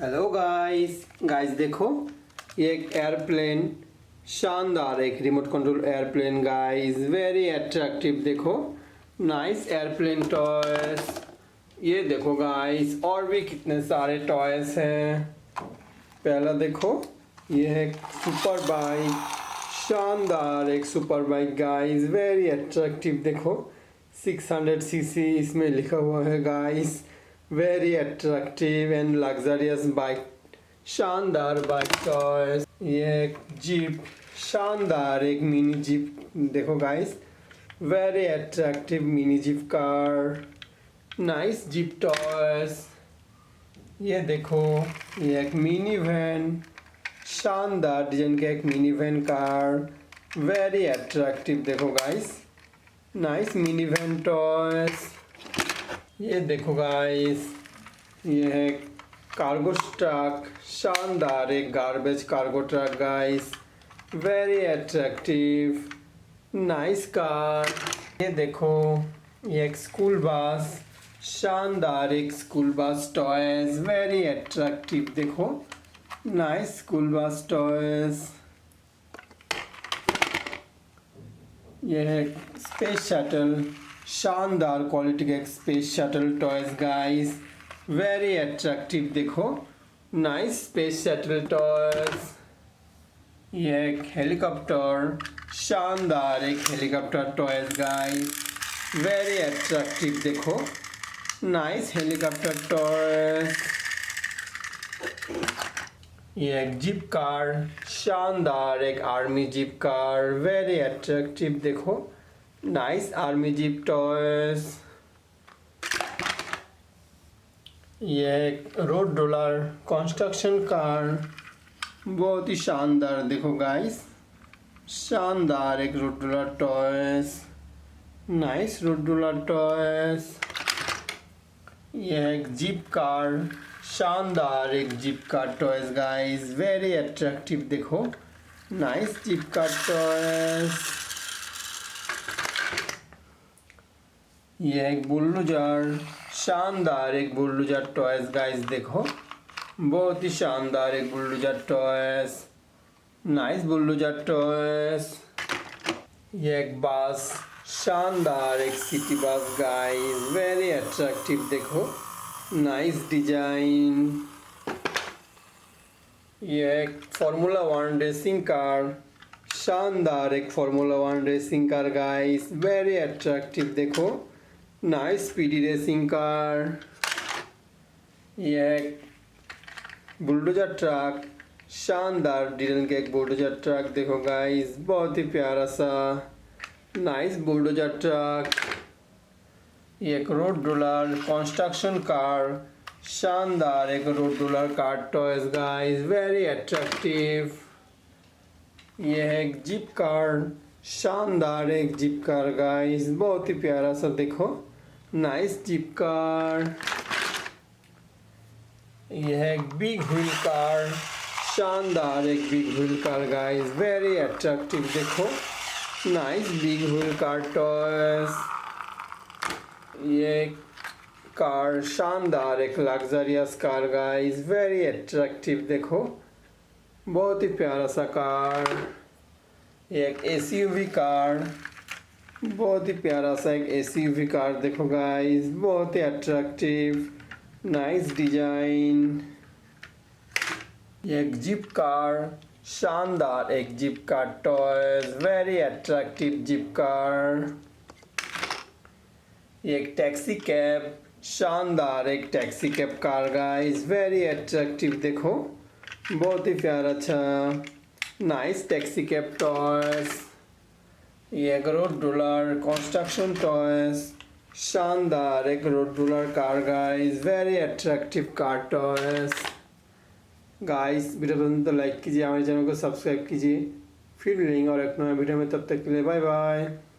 Hello guys देखो ये एक एयरप्लेन शानदार एक remote control airplane guys very attractive देखो नाइस एयरप्लेन टॉयज। ये देखो गाइस और भी कितने सारे टॉयज हैं। पहला देखो ये है सुपर बाइक, शानदार एक super bike guys very attractive देखो 600 सीसी इसमें लिखा हुआ है guys very attractive and luxurious bike, शानदार बाइक टॉयज। ये एक जीप, शानदार एक मिनी जीप देखो guys very attractive mini jeep car, nice jeep toys. ये देखो ये एक मिनी वैन, शानदार डिजाइन का एक mini van car very attractive देखो guys nice mini van toys. ये देखो गाइस ये है कार्गो ट्रक, शानदार एक garbage cargo truck guys very attractive nice car. ये देखो ये एक स्कूल बस, शानदार एक school bus toys very attractive देखो नाइस स्कूल बस टॉयज। यह है स्पेस शटल, शानदार क्वालिटी का एक space shuttle toys guys very attractive देखो नाइस स्पेस शटल टॉयज। यह एक हेलीकॉप्टर, शानदार एक helicopter toys guys very attractive देखो नाइस हेलीकॉप्टर टॉयज। ये एक जीप कार, शानदार एक army jeep car very attractive देखो नाइस आर्मी जीप टॉयज। ये एक रोड रोलर कंस्ट्रक्शन कार बहुत ही शानदार देखो गाइस शानदार एक road roller toys nice road roller toys. यह एक जीप कार, शानदार एक jeep car toys guys very attractive देखो नाइस जीप कार टॉयज। ये एक बुलडोजर, शानदार एक बुलडोजर टॉयज गाइस देखो बहुत ही शानदार एक bulldozer toys nice bulldozer toys. ये एक बस, शानदार एक city bus guys very attractive देखो नाइस डिजाइन। ये एक फार्मूला 1 रेसिंग कार, शानदार एक formula 1 racing car guys very attractive देखो नाइस स्पीडी रेसिंग कार। यह एक बुलडोजर ट्रक, शानदार डिजाइन का एक बुलडोजर ट्रक देखो गाइस बहुत ही प्यारा सा नाइस बुलडोजर ट्रक। एक रोड रोलर कंस्ट्रक्शन कार, शानदार एक road roller car toys guys very attractive. यह एक जीप कार, शानदार एक जीप कार गाइस बहुत ही प्यारा सा देखो नाइस जीप कार। यह एक बिग व्हील कार, शानदार एक big wheel car guys very attractive देखो nice big wheel car toys. ये कार, शानदार एक luxurious car guys very attractive देखो बहुत ही प्यारा सा कार। एक एसयूवी कार, बहुत ही प्यारा सा एक एसयूवी कार देखो गाइस बहुत ही अट्रैक्टिव नाइस डिजाइन। एक जीप कार, शानदार एक jeep car toys very attractive jeep car. एक टैक्सी कैब, शानदार एक taxi cab car guys very attractive देखो बहुत ही प्यारा अच्छा नाइस टैक्सी कैब टॉयज। ये एक रोड रोलर कंस्ट्रक्शन टॉयज, शानदार एक road roller car guys very attractive car toys. Guys video पसंद तो लाइक कीजिए, हमारे चैनल को सब्सक्राइब कीजिए। फिर मिलेंगे और एक नया वीडियो में, तब तक के लिए बाय बाय।